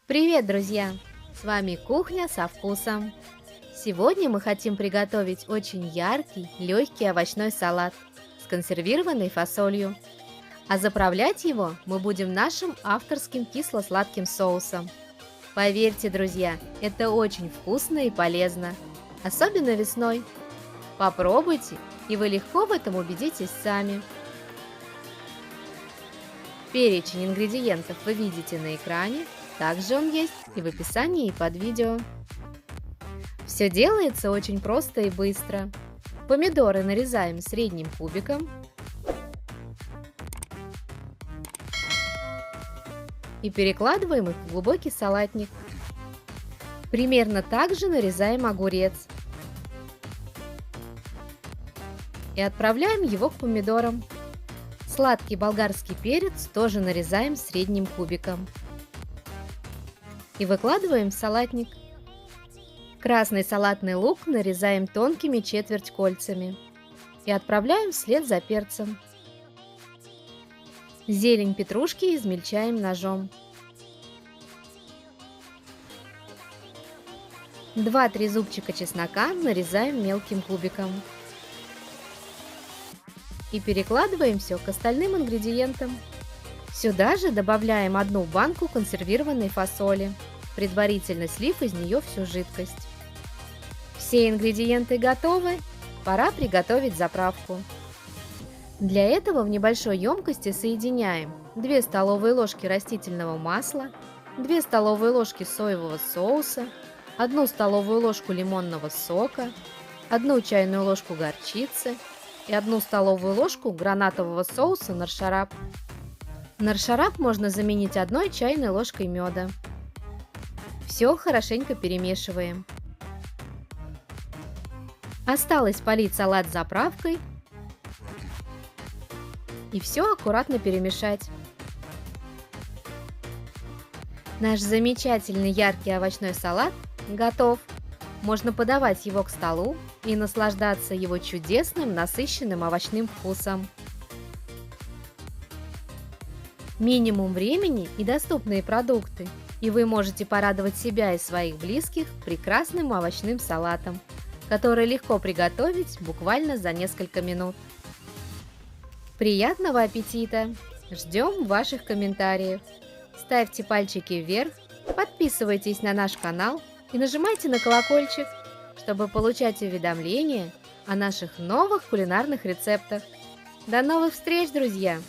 Привет, друзья! С вами Кухня со вкусом. Сегодня мы хотим приготовить очень яркий, легкий овощной салат с консервированной фасолью. А заправлять его мы будем нашим авторским кисло-сладким соусом. Поверьте, друзья, это очень вкусно и полезно, особенно весной. Попробуйте, и вы легко в этом убедитесь сами. Перечень ингредиентов вы видите на экране. Также он есть и в описании под видео. Все делается очень просто и быстро. Помидоры нарезаем средним кубиком и перекладываем их в глубокий салатник. Примерно так же нарезаем огурец и отправляем его к помидорам. Сладкий болгарский перец тоже нарезаем средним кубиком и выкладываем в салатник. Красный салатный лук нарезаем тонкими четверть-кольцами и отправляем вслед за перцем. Зелень петрушки измельчаем ножом. 2-3 зубчика чеснока нарезаем мелким кубиком. И перекладываем все к остальным ингредиентам. Сюда же добавляем 1 банку консервированной фасоли, предварительно слив из нее всю жидкость. Все ингредиенты готовы, пора приготовить заправку. Для этого в небольшой емкости соединяем 2 столовые ложки растительного масла, 2 столовые ложки соевого соуса, 1 столовую ложку лимонного сока, 1 чайную ложку горчицы и 1 столовую ложку гранатового соуса наршарап. Наршарап можно заменить 1 чайной ложкой меда. Все хорошенько перемешиваем. Осталось полить салат заправкой и все аккуратно перемешать. Наш замечательный яркий овощной салат готов. Можно подавать его к столу и наслаждаться его чудесным насыщенным овощным вкусом. Минимум времени и доступные продукты, и вы можете порадовать себя и своих близких прекрасным овощным салатом, который легко приготовить буквально за несколько минут. Приятного аппетита! Ждем ваших комментариев. Ставьте пальчики вверх, подписывайтесь на наш канал и нажимайте на колокольчик, чтобы получать уведомления о наших новых кулинарных рецептах. До новых встреч, друзья!